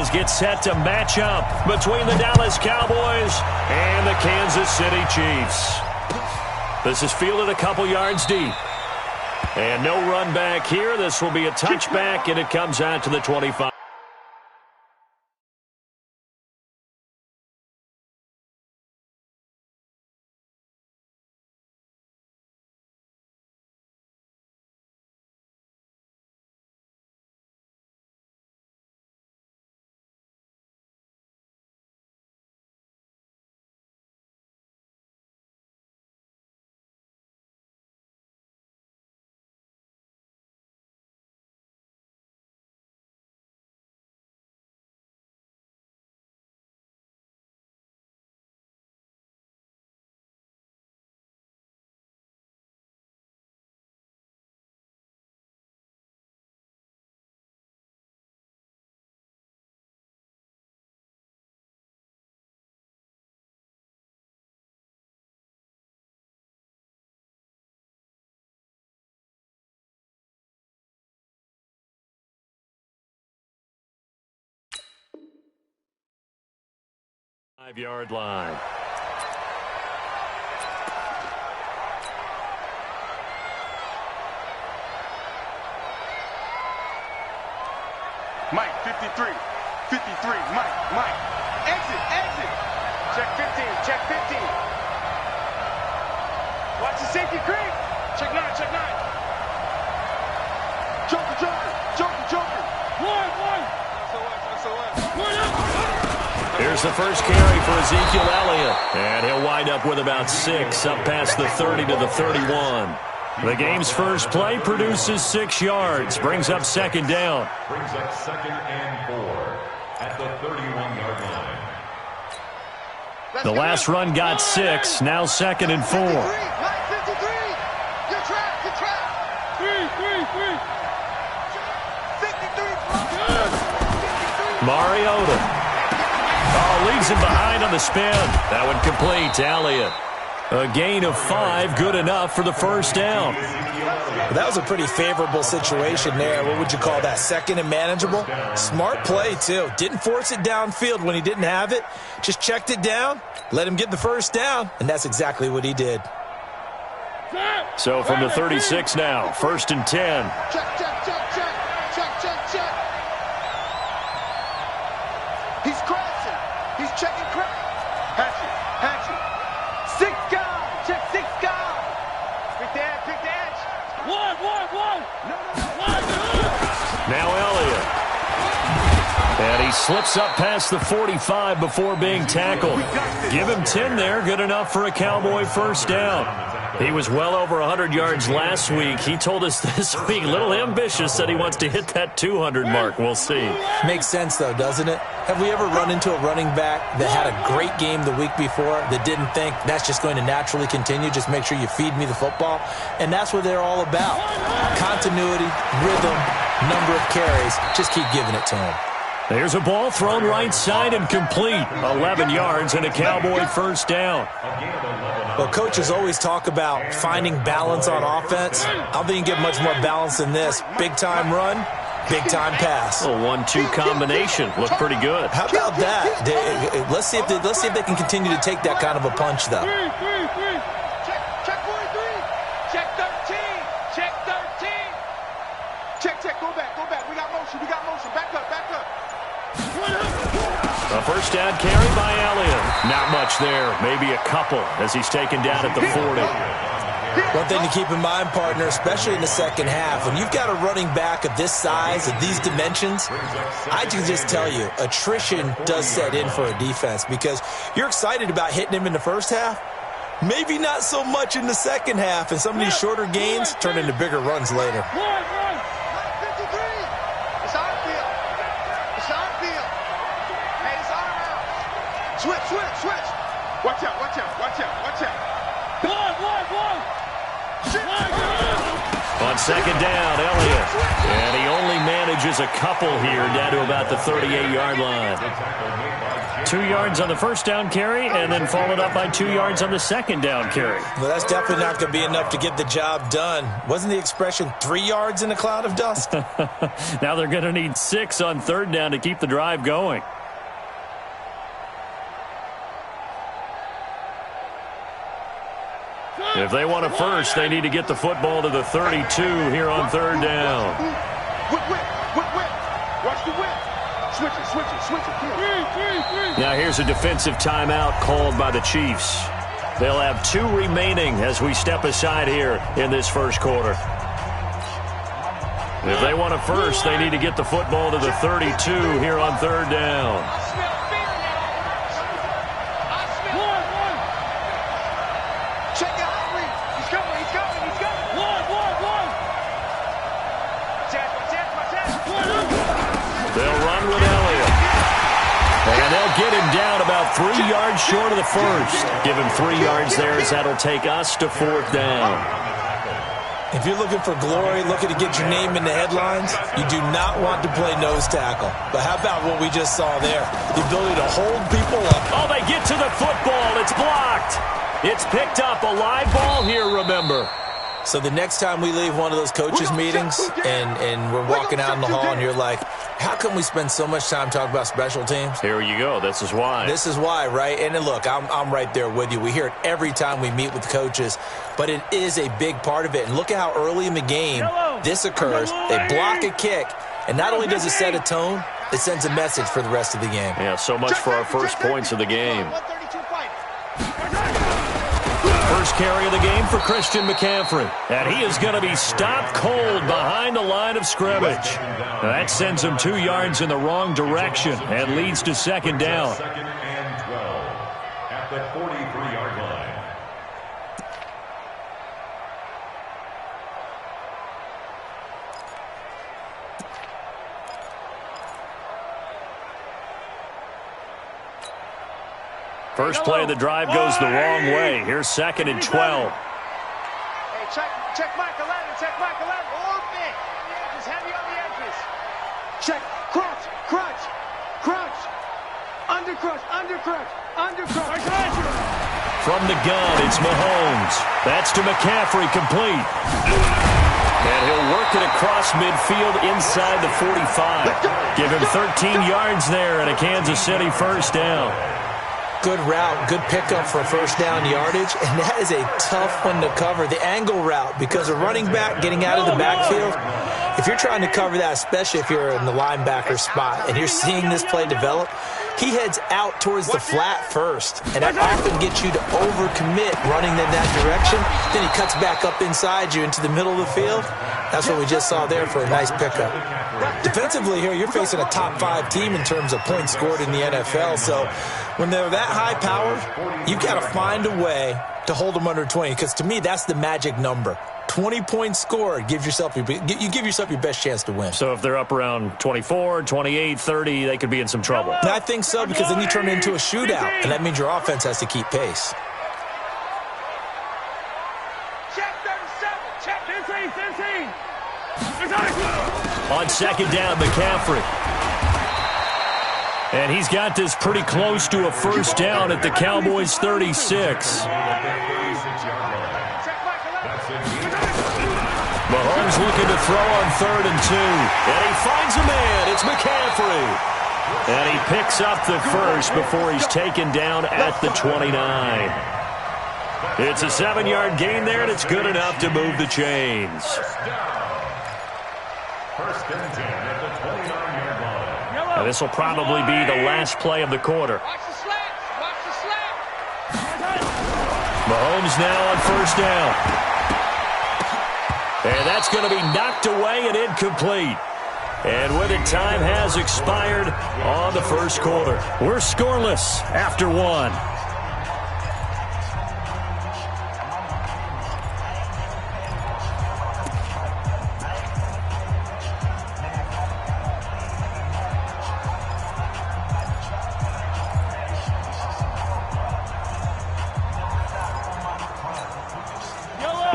series get set to match up between the Dallas Cowboys and the Kansas City Chiefs. This is fielded a couple yards deep. And no run back here. This will be a touchback, and it comes out to the 25. Five-yard line. Mike, 53. 53. Mike. Exit. Check 15. Watch the safety creep. Check 9. Joker. One. Here's the first carry for Ezekiel Elliott. And he'll wind up with about 6, up past the 30 to the 31. The game's first play produces 6 yards, brings up second down. Brings up 2nd and 4 at the 31-yard line. The last run got 6, now 2nd and 4. 53. Good trap. 3. 53. Mariota. Oh, leaves him behind on the spin. That one complete to Elliott. A gain of 5, good enough for the first down. That was a pretty favorable situation there. What would you call that? Second and manageable? Smart play, too. Didn't force it downfield when he didn't have it. Just checked it down, let him get the first down, and that's exactly what he did. So from the 36 now, 1st and 10. Check. He's crashing. He's checking crash. Hatchet. 6 guys. Check 6 guys. Pick the edge. One. Now Elliott. And he slips up past the 45 before being tackled. Give him 10 there, good enough for a Cowboy first down. He was well over 100 yards last week. He told us this week, a little ambitious, said he wants to hit that 200 mark. We'll see. Makes sense, though, doesn't it? Have we ever run into a running back that had a great game the week before that didn't think that's just going to naturally continue? Just make sure you feed me the football. And that's what they're all about. Continuity, rhythm, number of carries. Just keep giving it to him. There's a ball thrown right side and complete. 11 yards and a Cowboy first down. Well, coaches always talk about finding balance on offense. I don't think you get much more balance than this. Big-time run, big-time pass. A 1-2 combination. Looked pretty good. How about that? Let's see if they can continue to take that kind of a punch, though. Check 43. Check 13. Check. Go back. We got motion. Back up. A first down carry by Elliott. Not much there. Maybe a couple as he's taken down at the 40. One thing to keep in mind, partner, especially in the second half, when you've got a running back of this size, of these dimensions, I can just tell you, attrition does set in for a defense because you're excited about hitting him in the first half. Maybe not so much in the second half, and some of these shorter gains turn into bigger runs later. Switch. Watch out. A On second down, Elliott. And he only manages a couple here down to about the 38-yard line. 2 yards on the first down carry, and then followed up by 2 yards on the second down carry. Well, that's definitely not going to be enough to get the job done. Wasn't the expression 3 yards in a cloud of dust? Now they're going to need 6 on third down to keep the drive going. If they want a first, they need to get the football to the 32 here on third down. Watch the whip. Switch it. Now here's a defensive timeout called by the Chiefs. They'll have 2 remaining as we step aside here in this first quarter. If they want a first, they need to get the football to the 32 here on third down. They'll run with Elliott. And they'll get him down about 3 yards short of the first. Give him 3 yards there as that'll take us to fourth down. If you're looking for glory, looking to get your name in the headlines, you do not want to play nose tackle. But how about what we just saw there? The ability to hold people up. Oh, they get to the football. It's blocked. It's picked up. A live ball here, remember. So the next time we leave one of those coaches' meetings and we're walking out in the hall and you're like, how come we spend so much time talking about special teams? Here you go. This is why. This is why, right? And look, I'm right there with you. We hear it every time we meet with coaches, but it is a big part of it. And look at how early in the game this occurs. They block a kick, and not only does it set a tone, it sends a message for the rest of the game. Yeah, so much for our first points of the game. First carry of the game for Christian McCaffrey. And he is going to be stopped cold behind the line of scrimmage. Now that sends him 2 yards in the wrong direction and leads to second down. Second and 12 at the 43-yard line. First play of the drive goes the wrong way. Here's second and 12. Hey, check Mike 11. Check Mike 11. Open. Just heavy on the edges. Check. Crunch. Under crunch. From the gun, it's Mahomes. That's to McCaffrey, complete. And he'll work it across midfield inside the 45. Give him 13 yards there and a Kansas City first down. Good route, good pickup for first down yardage, and that is a tough one to cover. The angle route, because a running back getting out of the backfield, if you're trying to cover that, especially if you're in the linebacker spot and you're seeing this play develop, he heads out towards the flat first, and that often gets you to overcommit running in that direction. Then he cuts back up inside you into the middle of the field. That's what we just saw there for a nice pickup. Defensively here, you're facing a top 5 team in terms of points scored in the NFL, so when they're that high-powered, you've got to find a way to hold them under 20, because to me, that's the magic number. 20 points scored, you give yourself your best chance to win. So if they're up around 24, 28, 30, they could be in some trouble. And I think so, because then you turn it into a shootout, and that means your offense has to keep pace. Check 37. Check 15. On second down, McCaffrey. And he's got this pretty close to a first down at the Cowboys' 36. Mahomes looking to throw on 3rd and 2. And he finds a man. It's McCaffrey. And he picks up the first before he's taken down at the 29. It's a 7-yard gain there, and it's good enough to move the chains. First and 10 at the 29-yard line. Now this will probably be the last play of the quarter. Watch the slap. Mahomes now on first down. And that's going to be knocked away and incomplete. And with it, time has expired on the first quarter. We're scoreless after 1.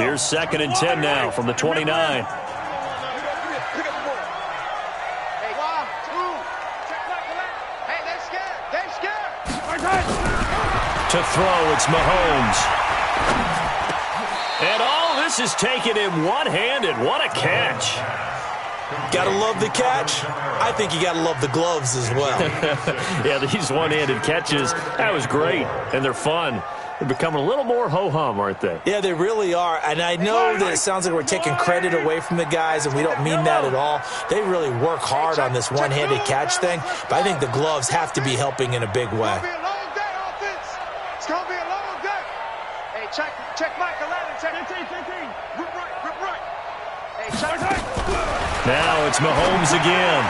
Here's 2nd and 10 now from the 29. To throw, it's Mahomes. And all this is taken in one-handed. What a catch. Gotta love the catch. I think you gotta love the gloves as well. Yeah, these one-handed catches, that was great, and they're fun. They're becoming a little more ho-hum, aren't they? Yeah, they really are. And I know that it sounds like we're taking credit away from the guys, and we don't mean that at all. They really work hard on this one-handed catch thing, but I think the gloves have to be helping in a big way. Check Mike 11, check 15. Rip right. Hey, check. Now it's Mahomes again.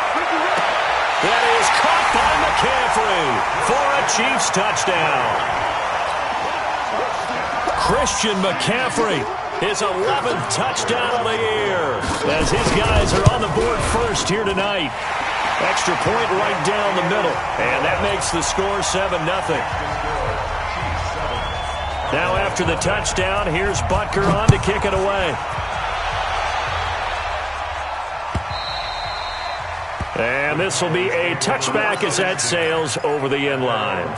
That is caught by McCaffrey for a Chiefs touchdown. Christian McCaffrey, his 11th touchdown of the year, as his guys are on the board first here tonight. Extra point right down the middle, and that makes the score 7-0. Now after the touchdown, here's Butker on to kick it away. And this will be a touchback as that sails over the end line.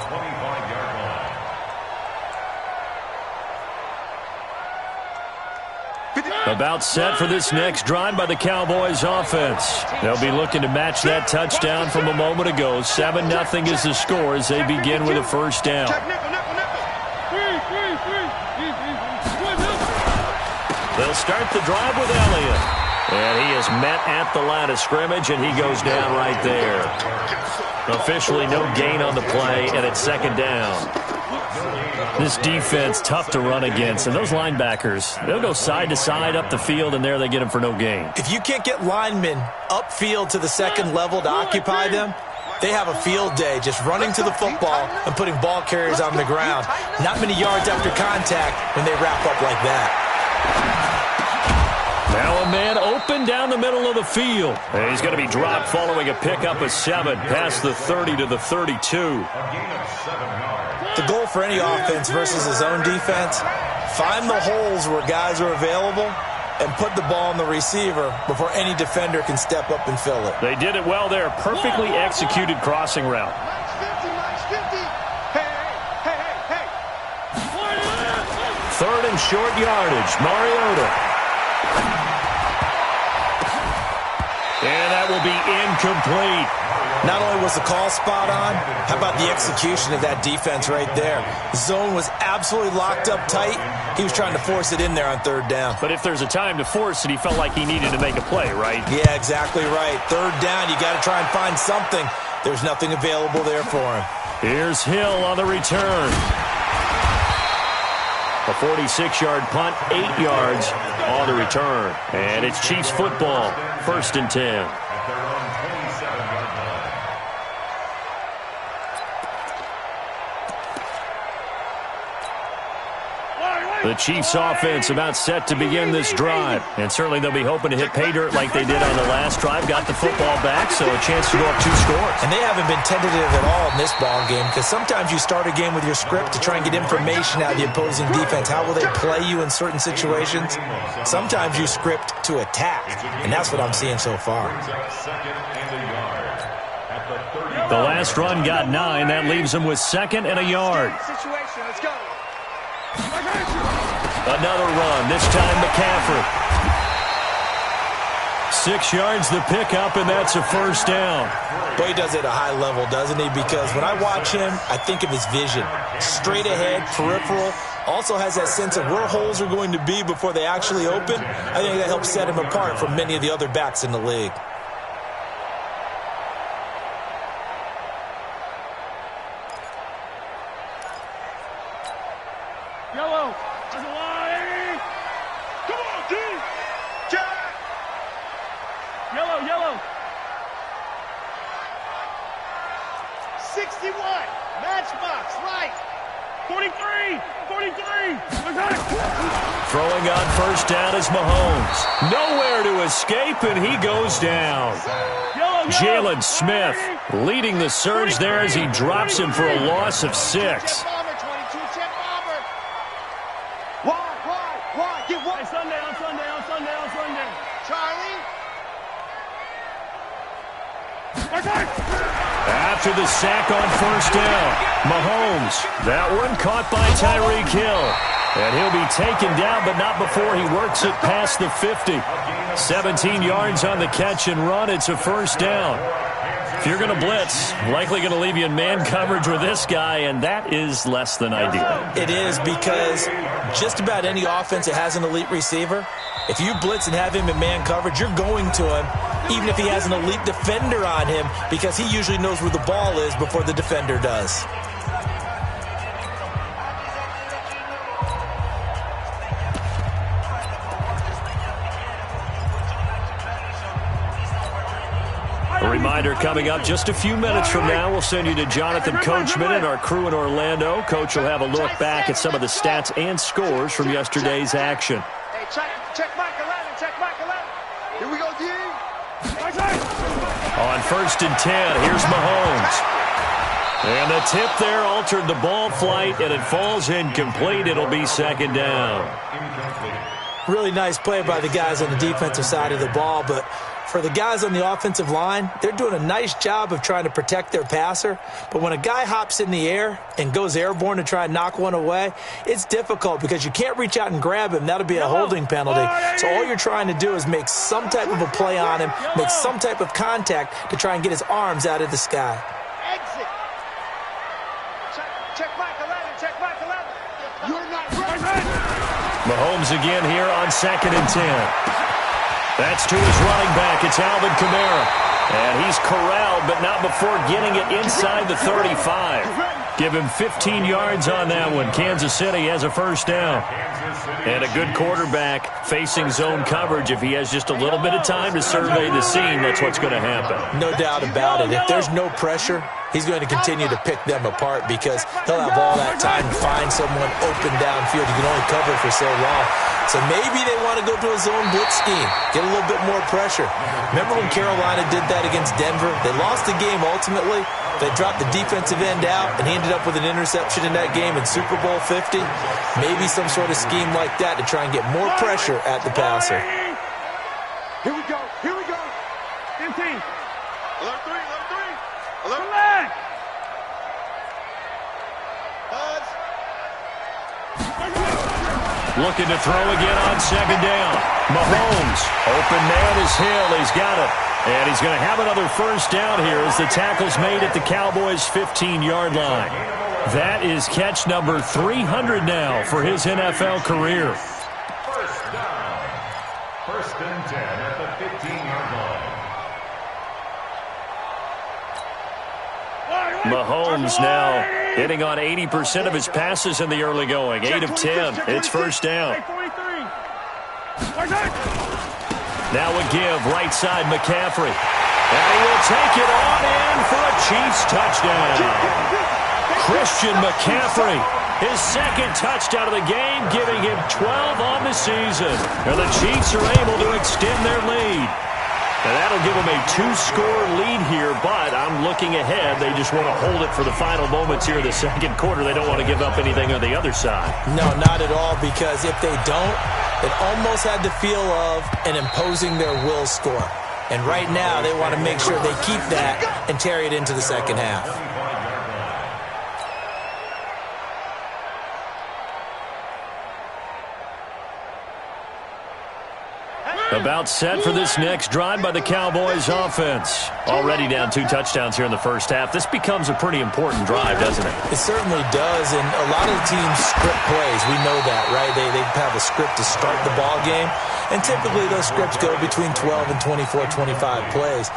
About set for this next drive by the Cowboys offense. They'll be looking to match that touchdown from a moment ago. 7-0 is the score as they begin with a first down. They'll start the drive with Elliott. And he is met at the line of scrimmage, and he goes down right there. Officially no gain on the play, and it's 2nd down. This defense, tough to run against. And those linebackers, they'll go side to side up the field, and there they get them for no gain. If you can't get linemen upfield to the second level to occupy them, they have a field day just running to the football and putting ball carriers on the ground. Not many yards after contact when they wrap up like that. Now a man open down the middle of the field. And he's going to be dropped following a pickup of 7 past the 30 to the 32. The goal for any offense versus his own defense, find the holes where guys are available and put the ball on the receiver before any defender can step up and fill it. They did it well there. Perfectly executed crossing route. Third and short yardage. Mariota. And that will be incomplete. Not only was the call spot on, how about the execution of that defense right there? The zone was absolutely locked up tight. He was trying to force it in there on 3rd down. But if there's a time to force it, he felt like he needed to make a play, right? Yeah, exactly right. 3rd down, you got to try and find something. There's nothing available there for him. Here's Hill on the return. A 46-yard punt, 8 yards on the return. And it's Chiefs football, 1st and 10. The Chiefs offense about set to begin this drive. And certainly they'll be hoping to hit pay dirt like they did on the last drive. Got the football back, so a chance to go up 2 scores. And they haven't been tentative at all in this ball game, because sometimes you start a game with your script to try and get information out of the opposing defense. How will they play you in certain situations? Sometimes you script to attack, and that's what I'm seeing so far. The last run got 9. That leaves them with 2nd and a yard. Let's go. Another run, this time McCaffrey. 6 yards the pickup, and that's a first down. Boy, he does it at a high level, doesn't he? Because when I watch him, I think of his vision. Straight ahead, peripheral. Also has that sense of where holes are going to be before they actually open. I think that helps set him apart from many of the other backs in the league. Yellow. There's a line. Come on, D. Jack. Yellow. 61. Matchbox, right. 43. Throwing on first down is Mahomes. Nowhere to escape, and he goes down. Jalen Smith leading the surge there as he drops him for a loss of 6. Why? Get one. after the sack on first down. Mahomes, that one caught by Tyreek Hill. And he'll be taken down, but not before he works it past the 50. 17 yards on the catch and run. It's a first down. If you're going to blitz, likely going to leave you in man coverage with this guy, and that is less than ideal. It is, because just about any offense that has an elite receiver, if you blitz and have him in man coverage, you're going to him, even if he has an elite defender on him, because he usually knows where the ball is before the defender does. A reminder coming up just a few minutes from now, we'll send you to Jonathan Coachman and our crew in Orlando. Coach will have a look back at some of the stats and scores from yesterday's action. Hey, check Mike 11, check Mike 11. Here we go, D. On 1st and 10, here's Mahomes. And the tip there altered the ball flight, and it falls incomplete. It'll be 2nd down. Really nice play by the guys on the defensive side of the ball, but for the guys on the offensive line, they're doing a nice job of trying to protect their passer. But when a guy hops in the air and goes airborne to try and knock one away, it's difficult because you can't reach out and grab him. That'll be a holding penalty. So all you're trying to do is make some type of a play on him, make some type of contact to try and get his arms out of the sky. Exit. Check Mike 11, check Mike 11. You're not ready. Mahomes again here on 2nd and 10. That's to his running back. It's Alvin Kamara. And he's corralled, but not before getting it inside the 35. Give him 15 yards on that one. Kansas City has a first down. And a good quarterback facing zone coverage. If he has just a little bit of time to survey the scene, that's what's going to happen. No doubt about it. If there's no pressure, he's going to continue to pick them apart because he'll have all that time to find someone open downfield. You can only cover for so long. So maybe they want to go to a zone blitz scheme, get a little bit more pressure. Remember when Carolina did that against Denver? They lost the game ultimately. They dropped the defensive end out, and he ended up with an interception in that game in Super Bowl 50. Maybe some sort of scheme like that to try and get more pressure at the passer. Here we go, here we go. 15. Alert 3, alert 3. Alert. Back. Buzz. Looking to throw again on 2nd down. Mahomes, open man is Hill. He's got it. And he's going to have another first down here as the tackle's made at the Cowboys' 15-yard line. That is catch number 300 now for his NFL career. First down. 1st and 10 at the 15-yard line. Mahomes now hitting on 80% of his passes in the early going. 8 of 10. It's first down. Now a give, right side McCaffrey. And he will take it on in for a Chiefs touchdown. Christian McCaffrey, his 2nd touchdown of the game, giving him 12 on the season. And the Chiefs are able to extend their lead. And that'll give them a 2-score lead here, but I'm looking ahead. They just want to hold it for the final moments here in the 2nd quarter. They don't want to give up anything on the other side. No, not at all, because if they don't, it almost had the feel of an imposing their will score. And right now, they want to make sure they keep that and carry it into the 2nd half. About set for this next drive by the Cowboys offense. Already down 2 touchdowns here in the first half. This becomes a pretty important drive, doesn't it? It certainly does, and a lot of the teams script plays. We know that, right? They have a script to start the ball game, and typically those scripts go between 12 and 24, 25 plays.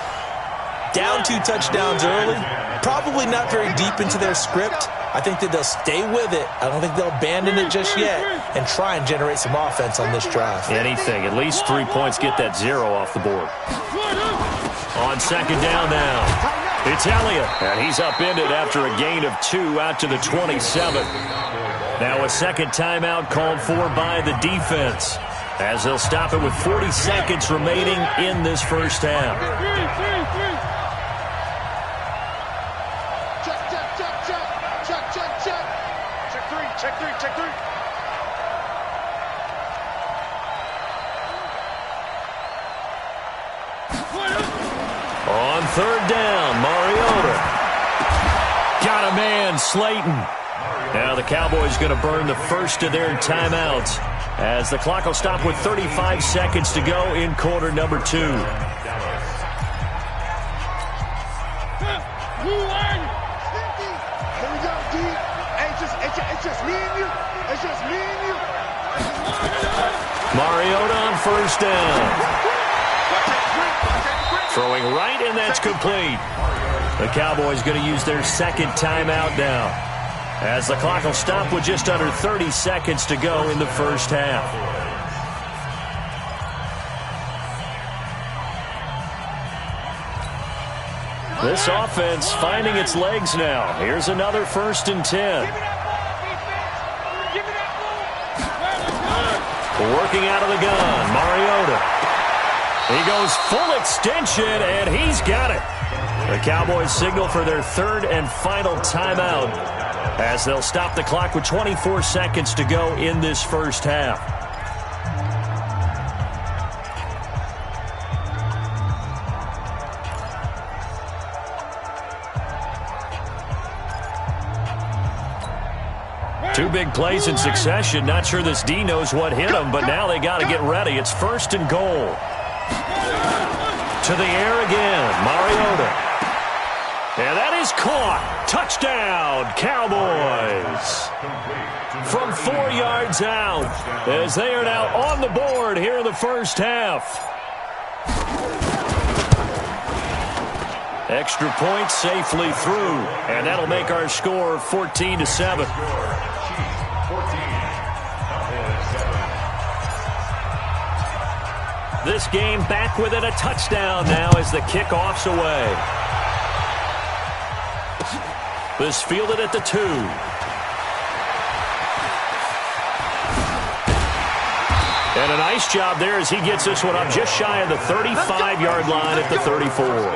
Down 2 touchdowns early, probably not very deep into their script. I think that they'll stay with it. I don't think they'll abandon it just yet and try and generate some offense on this drive. Anything. At least 3 points, get that 0 off the board. On 2nd down now, it's Elliott. And he's upended after a gain of 2 out to the 27. Now a 2nd timeout called for by the defense, as they'll stop it with 40 seconds remaining in this first half. Check 3. On 3rd down, Mariota. Got a man, Slayton. Now the Cowboys going to burn the first of their timeouts as the clock will stop with 35 seconds to go in quarter number 2. Here we go, D. Hey, it's just me and you. It's just me and you. Mariota on first down. Throwing right, and that's complete. The Cowboys going to use their second timeout now, as the clock will stop with just under 30 seconds to go in the first half. This offense finding its legs now. Here's another 1st and 10. Working out of the gun, Mariota. He goes full extension, and he's got it. The Cowboys signal for their 3rd and final timeout, as they'll stop the clock with 24 seconds to go in this first half. Two big plays in succession. Not sure this D knows what hit him, but now they got to get ready. It's 1st and goal. To the air again, Mariota. And that is caught. Touchdown, Cowboys. From 4 yards out, as they are now on the board here in the first half. Extra point safely through, and that'll make our score 14-7. This game back within a touchdown now as the kickoff's away. This fielded at the 2. And a nice job there as he gets this one up just shy of the 35-yard line at the 34.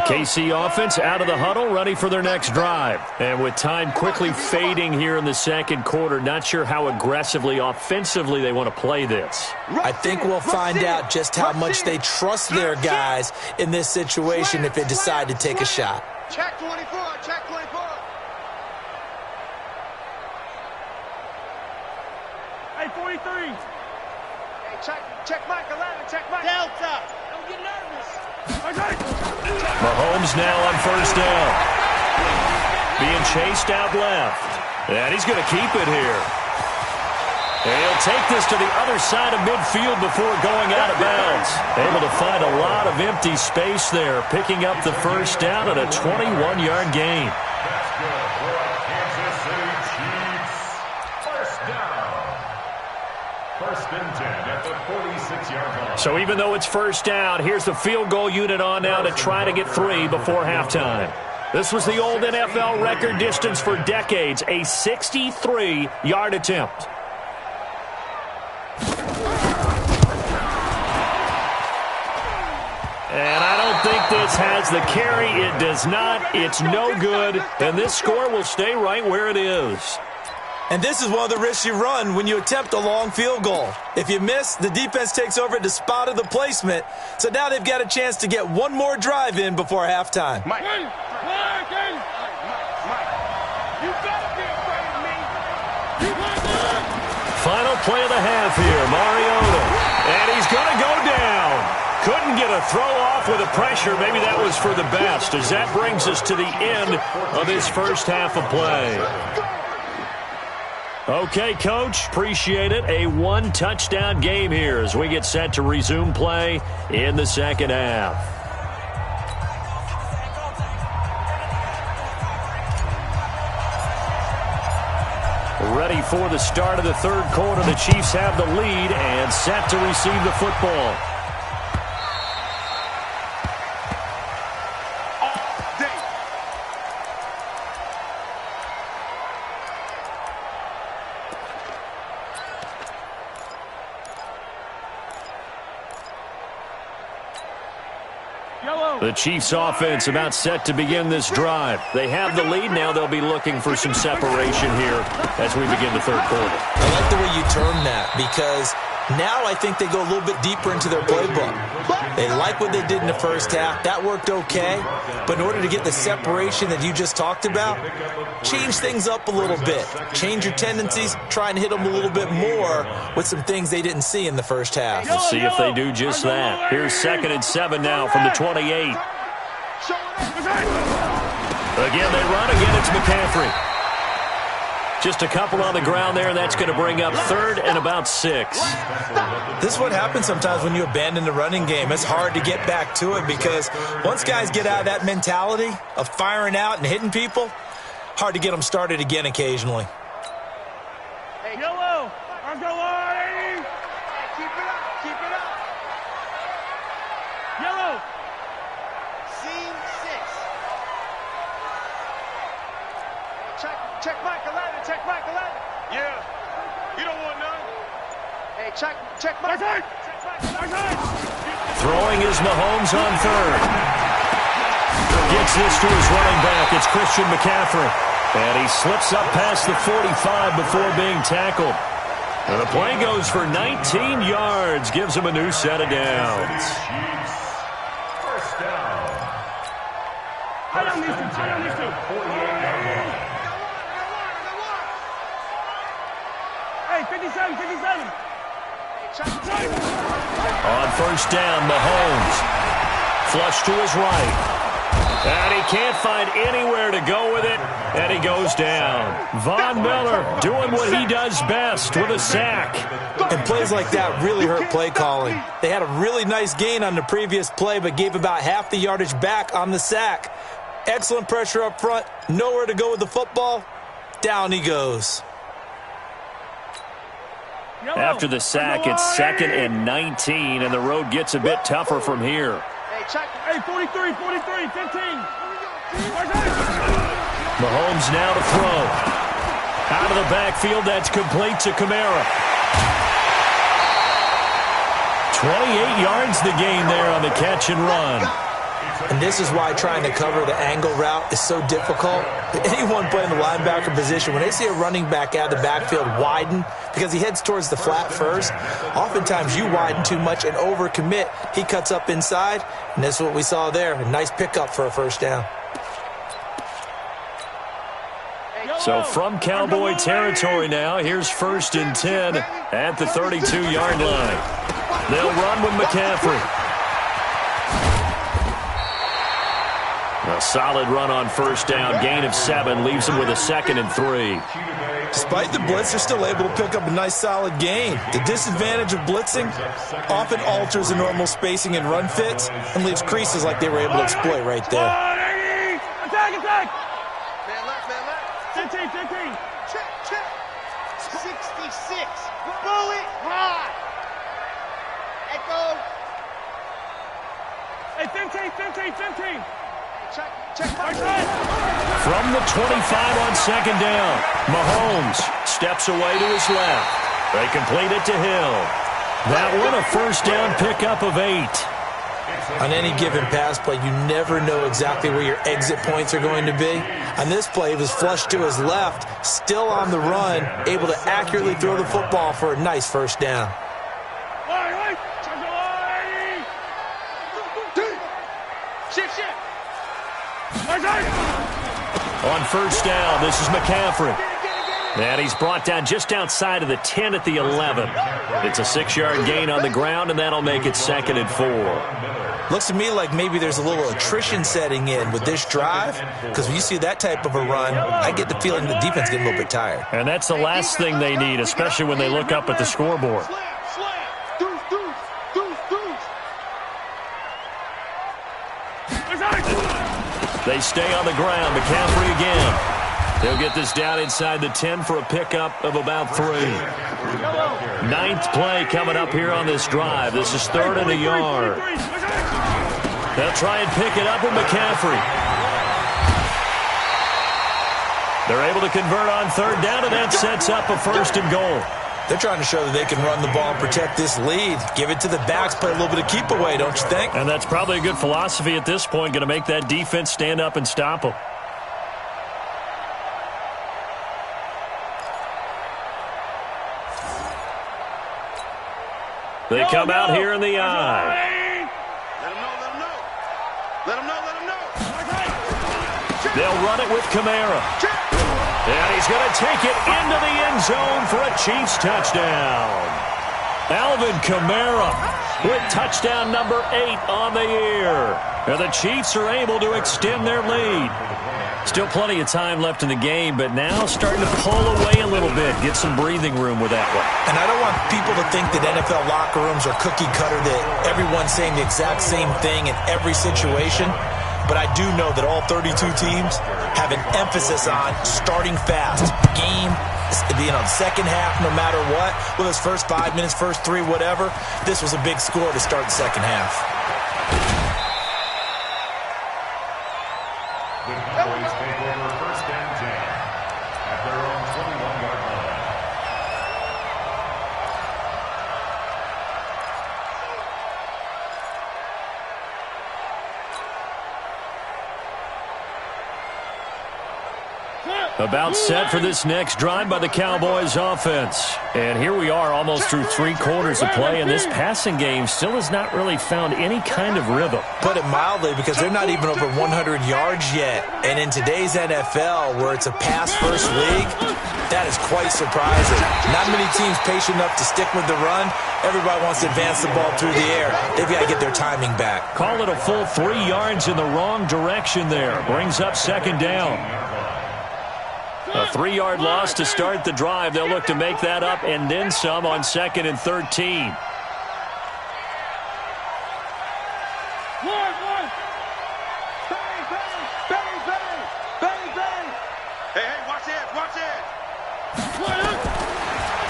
KC offense out of the huddle, ready for their next drive. And with time quickly fading here in the second quarter, not sure how aggressively, offensively they want to play this. I think we'll find out just how much they trust their guys in this situation if they decide to take a shot. Check 24, check 24. Hey, 43. Hey, check Mike 11, check Mike. Delta. Don't get nervous. Mahomes now on first down. Being chased out left. And he's going to keep it here. And he'll take this to the other side of midfield before going out of bounds. Able to find a lot of empty space there, picking up the first down at a 21-yard gain. First and 10 at the 46-yard line. So even though it's first down, here's the field goal unit on now to try to get 3 before halftime. This was the old NFL record distance for decades, a 63-yard attempt. And I don't think this has the carry. It does not. It's no good. And this score will stay right where it is. And this is one of the risks you run when you attempt a long field goal. If you miss, the defense takes over at the spot of the placement. So now they've got a chance to get one more drive in before halftime. Mike. You better be afraid of me. Final play of the half here, Mariota. And he's going to go down. Couldn't get a throw off with the pressure. Maybe that was for the best, as that brings us to the end of this first half of play. Okay, Coach, appreciate it. A 1-touchdown game here as we get set to resume play in the second half. Ready for the start of the third quarter. The Chiefs have the lead and set to receive the football. The Chiefs offense about set to begin this drive. They have the lead. Now they'll be looking for some separation here as we begin the third quarter. I like the way you term that, because Now I think they go a little bit deeper into their playbook. They like what they did in the first half. That worked okay. But in order to get the separation that you just talked about, change things up a little bit. Change your tendencies. Try and hit them a little bit more with some things they didn't see in the first half. We'll see if they do just that. Here's 2nd and 7 now from the 28. Again, they run. Again, it's McCaffrey. Just a couple on the ground there, and that's going to bring up 3rd and about 6. This is what happens sometimes when you abandon the running game. It's hard to get back to it because once guys get out of that mentality of firing out and hitting people, hard to get them started again occasionally. Yellow. Let's go, Lane. Keep it up. Keep it up. Yellow. Scene 6. Check Mike 11. Check Mike 11. Yeah. You don't want none. Hey, check Mike. Check Mike. Throwing is Mahomes on 3rd. Gets this to his running back. It's Christian McCaffrey. And he slips up past the 45 before being tackled. And the play goes for 19 yards. Gives him a new set of downs. First down. I don't need to. Hey, 57. On 1st down, Mahomes. Flush to his right. And he can't find anywhere to go with it. And he goes down. Von Miller doing what he does best with a sack. And plays like that really hurt play calling. They had a really nice gain on the previous play, but gave about half the yardage back on the sack. Excellent pressure up front. Nowhere to go with the football. Down he goes. After the sack, it's 2nd and 19, and the road gets a bit tougher from here. Hey, 43, 15. Mahomes now to throw. Out of the backfield, that's complete to Kamara. 28 yards the gain there on the catch and run. And this is why trying to cover the angle route is so difficult. Anyone playing the linebacker position, when they see a running back out of the backfield widen, because he heads towards the flat first, oftentimes you widen too much and overcommit. He cuts up inside, and that's what we saw there. A nice pickup for a first down. So from Cowboy territory now, here's 1st and 10 at the 32-yard line. They'll run with McCaffrey. A solid run on 1st down. Gain of 7 leaves him with a 2nd and 3. Despite the blitz, they're still able to pick up a nice solid gain. The disadvantage of blitzing often alters the normal spacing and run fits and leaves creases like they were able to exploit right there. Attack. Man left. 15. Check. 66. Bullet high. Echo. Hey, 15. Check Mike. From the 25 on 2nd down, Mahomes steps away to his left. They complete it to Hill. That one a 1st down pickup of 8. On any given pass play, you never know exactly where your exit points are going to be. On this play, it was flushed to his left, still on the run, able to accurately throw the football for a nice 1st down. Shift. On 1st down, this is McCaffrey. And he's brought down just outside of the 10 at the 11. It's a 6-yard gain on the ground, and that'll make it 2nd and 4. Looks to me like maybe there's a little attrition setting in with this drive, because when you see that type of a run, I get the feeling the defense getting a little bit tired. And that's the last thing they need, especially when they look up at the scoreboard. They stay on the ground. McCaffrey again. He'll get this down inside the 10 for a pickup of about 3. 9th play coming up here on this drive. This is 3rd and a yard. They'll try and pick it up with McCaffrey. They're able to convert on 3rd down, and that sets up a 1st and goal. They're trying to show that they can run the ball and protect this lead. Give it to the backs, play a little bit of keep away, don't you think? And that's probably a good philosophy at this point, going to make that defense stand up and stop them. They come out here in the eye. Let him know, let him know. Let him know, let him know. They'll run it with Kamara. And he's going to take it into the end zone for a Chiefs touchdown. Alvin Kamara with touchdown number 8 on the year. And the Chiefs are able to extend their lead. Still plenty of time left in the game, but now starting to pull away a little bit, get some breathing room with that one. And I don't want people to think that NFL locker rooms are cookie cutter, that everyone's saying the exact same thing in every situation. But I do know that all 32 teams have an emphasis on starting fast. Game, second half, no matter what. Whether it's first 5 minutes, first 3, whatever. This was a big score to start the second half. The Cowboys take over first and 10 at their own 21-yard line. About set for this next drive by the Cowboys offense. And here we are almost through 3 quarters of play, and this passing game still has not really found any kind of rhythm. Put it mildly, because they're not even over 100 yards yet. And in today's NFL, where it's a pass-first league, that is quite surprising. Not many teams patient enough to stick with the run. Everybody wants to advance the ball through the air. They've got to get their timing back. Call it a full 3 yards in the wrong direction there. Brings up second down. A 3-yard loss to start the drive. They'll look to make that up and then some on 2nd and 13. Hey, watch it, watch it.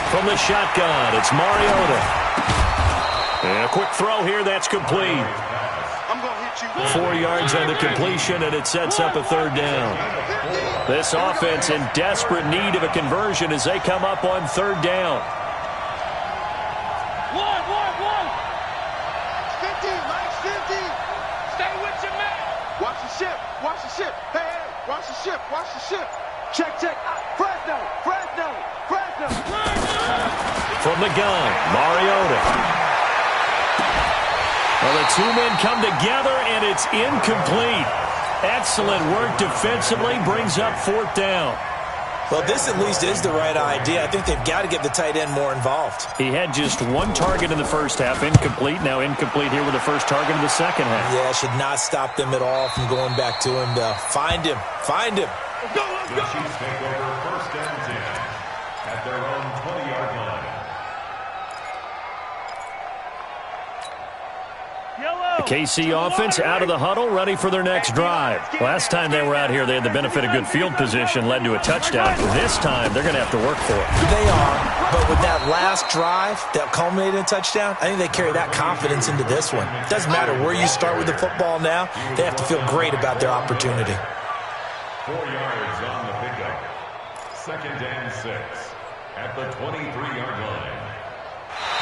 From the shotgun, it's Mariota. And a quick throw here, that's complete. I'm going to hit you. 4 yards on the completion, and it sets up a 3rd down. This offense in desperate need of a conversion as they come up on 3rd down. 50, Mike, 50. Stay with your man. Watch the ship, watch the ship. Hey, watch the ship, watch the ship. Check. Fresno. From the gun, Mariota. Well, the 2 men come together, and it's incomplete. Excellent work defensively, brings up 4th down. Well, this at least is the right idea. I think they've got to get the tight end more involved. He had just 1 target in the first half, incomplete. Now incomplete here with the first target of the second half. Yeah, should not stop them at all from going back to him. Find him. Let's go. The Chiefs take over first and 10 at their own 20-yard line. The KC offense out of the huddle, ready for their next drive. Last time they were out here, they had the benefit of good field position, led to a touchdown. This time, they're going to have to work for it. They are, but with that last drive that culminated in a touchdown, I think they carry that confidence into this one. It doesn't matter where you start with the football now. They have to feel great about their opportunity. 4 yards on the pickup. 2nd and 6 at the 23-yard line.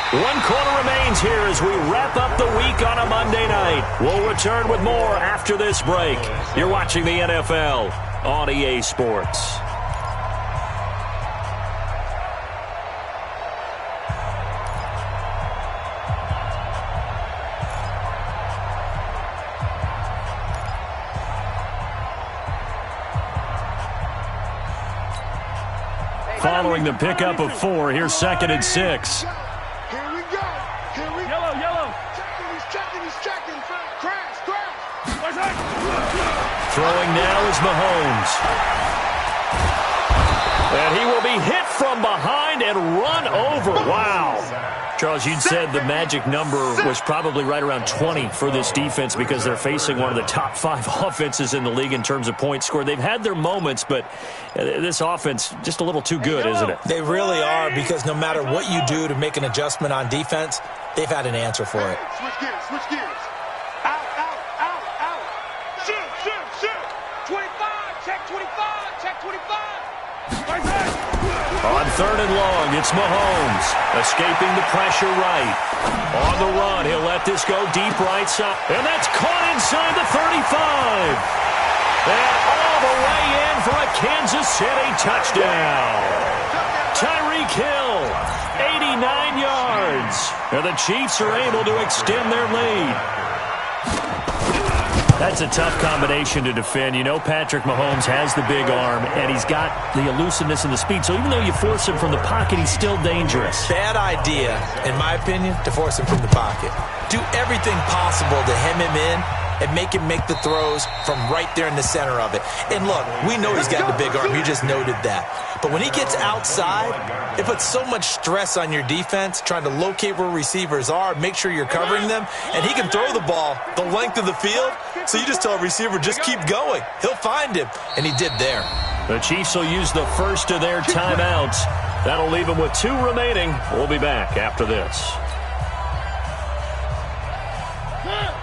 1 quarter remains here as we wrap up the week on a Monday night. We'll return with more after this break. You're watching the NFL on EA Sports. Following the pickup of 4, here's 2nd and 6. Yellow. He's checking. Crash. Throwing now is Mahomes. And he will be hit from behind and run over. Wow. Charles, you'd said the magic number was probably right around 20 for this defense because they're facing one of the top 5 offenses in the league in terms of points scored. They've had their moments, but this offense just a little too good, isn't it? They really are, because no matter what you do to make an adjustment on defense, they've had an answer for it. Switch gears. Out. Shoot. 25, check 25. On 3rd and long, it's Mahomes escaping the pressure right. On the run, he'll let this go deep right side. And that's caught inside the 35. And all the way in for a Kansas City touchdown. Tyreek Hill, 89 yards. And the Chiefs are able to extend their lead. That's a tough combination to defend. You know Patrick Mahomes has the big arm, and he's got the elusiveness and the speed. So even though you force him from the pocket, he's still dangerous. Bad idea, in my opinion, to force him from the pocket. Do everything possible to hem him in and make him make the throws from right there in the center of it. And look, we know he's got the big arm. You just noted that. But when he gets outside, it puts so much stress on your defense trying to locate where receivers are, make sure you're covering them, and he can throw the ball the length of the field. So you just tell a receiver, just keep going. He'll find him, and he did there. The Chiefs will use the first of their timeouts. That'll leave them with 2 remaining. We'll be back after this.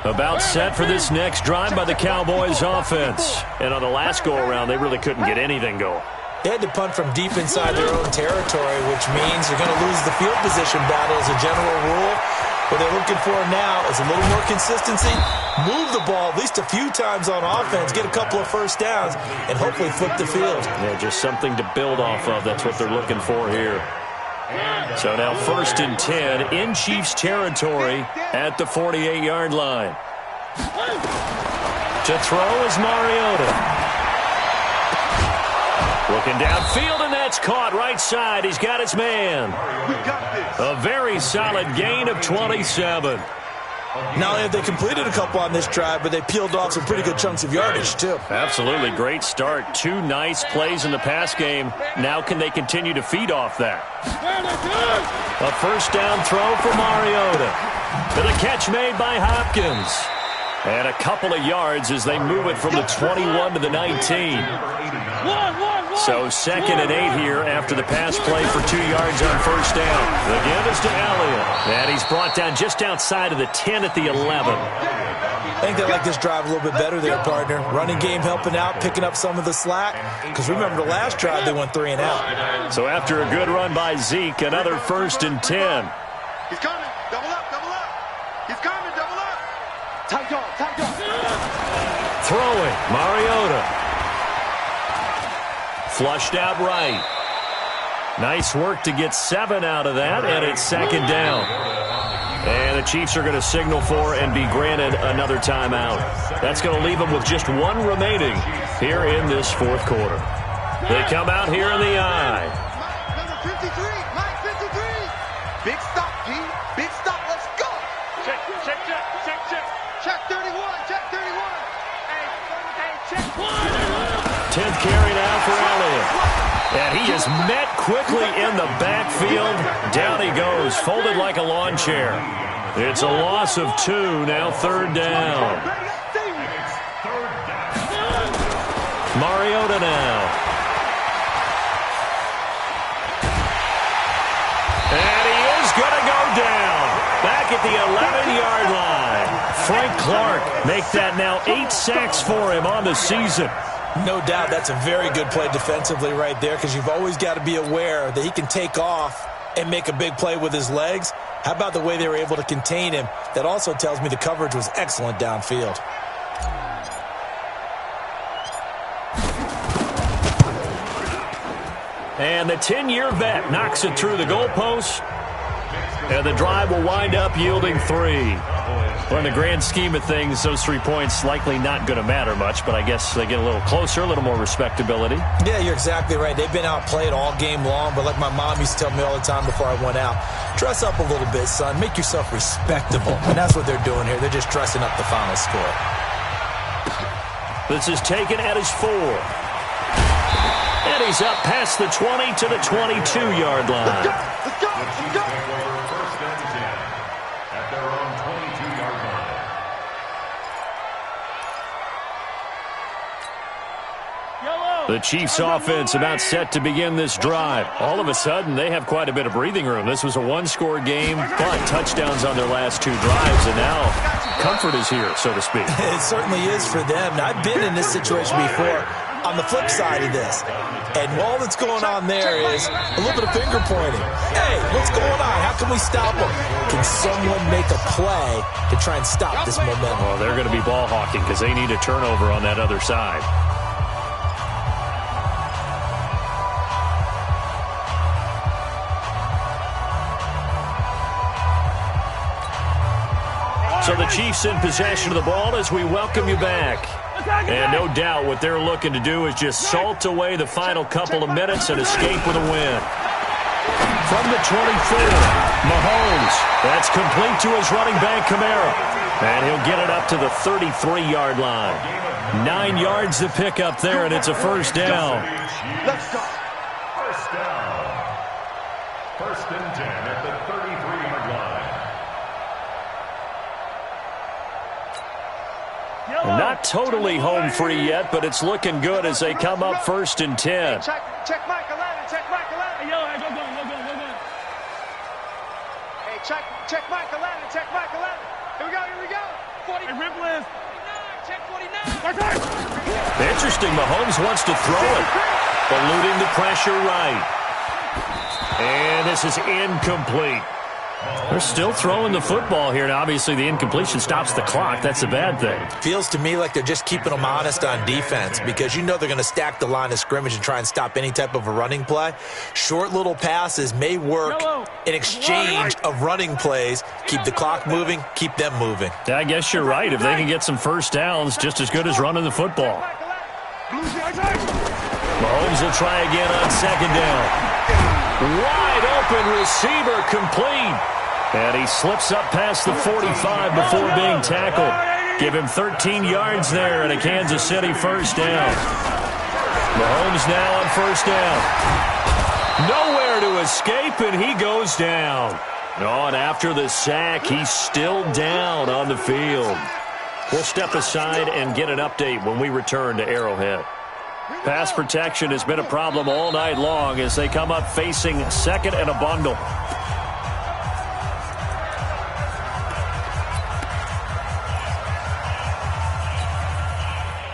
About set for this next drive by the Cowboys offense. And on the last go-around, they really couldn't get anything going. They had to punt from deep inside their own territory, which means they're going to lose the field position battle as a general rule. What they're looking for now is a little more consistency, move the ball at least a few times on offense, get a couple of first downs, and hopefully flip the field. Yeah, just something to build off of. That's what they're looking for here. So now 1st and 10 in Chiefs territory at the 48-yard line. To throw is Mariota. Looking downfield, and that's caught right side. He's got his man. A very solid gain of 27. Not only have they completed a couple on this drive, but they peeled off some pretty good chunks of yardage, too. Absolutely. Great start. 2 nice plays in the pass game. Now can they continue to feed off that? A first down throw for Mariota. To the catch made by Hopkins. And a couple of yards as they move it from the 21 to the 19. So 2nd and 8 here after the pass play for 2 yards on first down. The give is to Elliott. And he's brought down just outside of the 10 at the 11. I think they like this drive a little bit better there, partner. Running game helping out, picking up some of the slack. Because remember the last drive, they went 3 and out. So after a good run by Zeke, another 1st and 10. He's coming. Double up, double up. He's coming, double up. Tight dog, tight dog. Throwing, Mariota. Flushed out right. Nice work to get 7 out of that, and it's 2nd down. And the Chiefs are going to signal for and be granted another timeout. That's going to leave them with just 1 remaining here in this 4th quarter. They come out here in the eye. Number 53, Mike 53. Big stop, G. Big stop, let's go. Check, check, check, check, check. Check 31, check 31. Hey, check 10th carry now for Elliott. And he is met quickly in the backfield. Down he goes, folded like a lawn chair. It's a loss of 2, now 3rd down. Mariota now. And he is going to go down. Back at the 11-yard line. Frank Clark make that now 8 sacks for him on the season. No doubt that's a very good play defensively right there because you've always got to be aware that he can take off and make a big play with his legs. How about the way they were able to contain him? That also tells me the coverage was excellent downfield. And the 10-year vet knocks it through the goalpost. And the drive will wind up yielding 3. Well, in the grand scheme of things, those 3 points likely not going to matter much, but I guess they get a little closer, a little more respectability. Yeah, you're exactly right. They've been outplayed all game long, but like my mom used to tell me all the time before I went out, dress up a little bit, son. Make yourself respectable. And that's what they're doing here. They're just dressing up the final score. This is taken at his 4. And he's up past the 20 to the 22-yard line. Let's go, let's go. The Chiefs offense about set to begin this drive. All of a sudden, they have quite a bit of breathing room. This was a 1-score game, but touchdowns on their last 2 drives, and now comfort is here, so to speak. It certainly is for them. Now, I've been in this situation before on the flip side of this, and all that's going on there is a little bit of finger pointing. Hey, what's going on? How can we stop them? Can someone make a play to try and stop this momentum? Well, they're going to be ball hawking because they need a turnover on that other side. So the Chiefs in possession of the ball as we welcome you back. And no doubt what they're looking to do is just salt away the final couple of minutes and escape with a win. From the 24, Mahomes. That's complete to his running back, Kamara. And he'll get it up to the 33-yard line. 9 yards to pick up there, and it's a first down. Let's go. First down. First and 10 at the 33-yard line. Not totally home free yet, but it's looking good as they come up first and 10. Check Mike 11. Check Mike 11. Yo, go. Hey, check Mike 11. Check Mike 11. Here we go. 40. Hey, rip list. 49. Check 49. Interesting, Mahomes wants to throw it. Eluding the pressure right. And this is incomplete. They're still throwing the football here, and obviously the incompletion stops the clock. That's a bad thing. Feels to me like they're just keeping them honest on defense because you know they're going to stack the line of scrimmage and try and stop any type of a running play. Short little passes may work in exchange of running plays. Keep the clock moving, keep them moving. I guess you're right. If they can get some first downs, just as good as running the football. Mahomes will try again on second down. Wide open receiver complete. And he slips up past the 45 before being tackled. Give him 13 yards there and a Kansas City first down. Mahomes now on first down. Nowhere to escape, and he goes down. Oh, and after the sack, he's still down on the field. We'll step aside and get an update when we return to Arrowhead. Pass protection has been a problem all night long as they come up facing second and a bundle.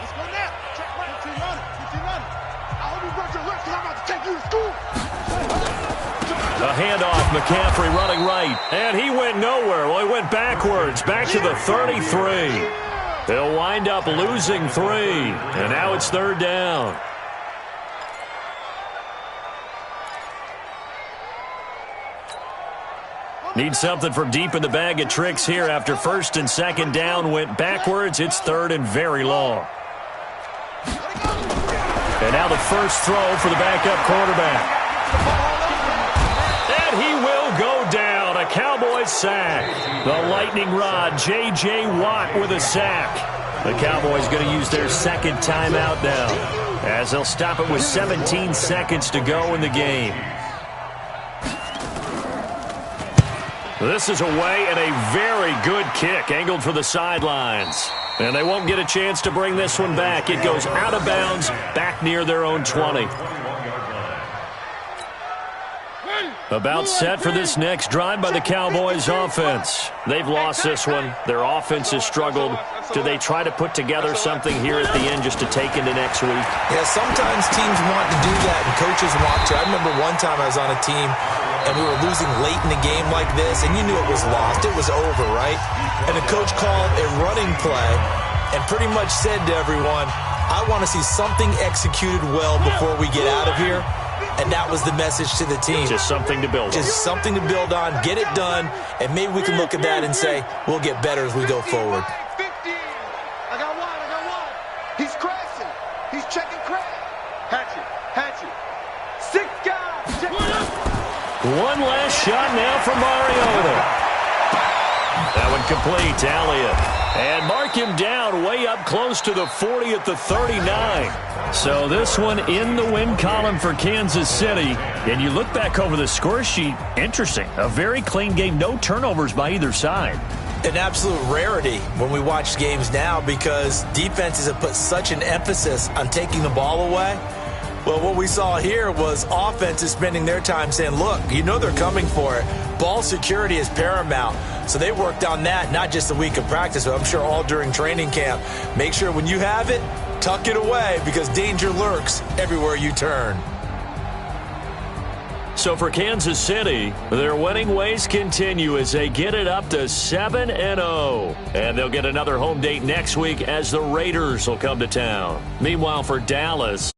Let's go now. Check Mike. Keep running. I hope you brought your left because I'm about to take you to school. A handoff, McCaffrey running right, and he went nowhere. Well, he went backwards, back to the 33. They'll wind up losing 3, and now it's third down. Need something from deep in the bag of tricks here after first and second down went backwards. It's third and very long. And now the first throw for the backup quarterback. And he will go down. A Cowboys sack. The lightning rod, J.J. Watt with a sack. The Cowboys going to use their second timeout now as they'll stop it with 17 seconds to go in the game. This is away and a very good kick angled for the sidelines. And they won't get a chance to bring this one back. It goes out of bounds back near their own 20. About set for this next drive by the Cowboys offense. They've lost this one. Their offense has struggled. Do they try to put together something here at the end just to take into next week? Yeah, sometimes teams want to do that and coaches want to. I remember one time I was on a team and we were losing late in the game like this, and you knew it was lost. It was over, right? And the coach called a running play and pretty much said to everyone, I want to see something executed well before we get out of here. And that was the message to the team. Just something to build on. Just something to build on, get it done, and maybe we can look at that and say, we'll get better as we go forward. 50. I got one. He's crashing. He's checking crash. Hatchet. 6 guys. One last shot now for Mariota. That one complete to Elliott. And mark him down way up close to the 40 at the 39. So this one in the win column for Kansas City. And you look back over the score sheet, interesting. A very clean game, no turnovers by either side. An absolute rarity when we watch games now because defenses have put such an emphasis on taking the ball away. Well, what we saw here was offenses spending their time saying, look, you know they're coming for it. Ball security is paramount. So they worked on that, not just a week of practice, but I'm sure all during training camp. Make sure when you have it, tuck it away because danger lurks everywhere you turn. So for Kansas City, their winning ways continue as they get it up to 7-0. And they'll get another home date next week as the Raiders will come to town. Meanwhile, for Dallas,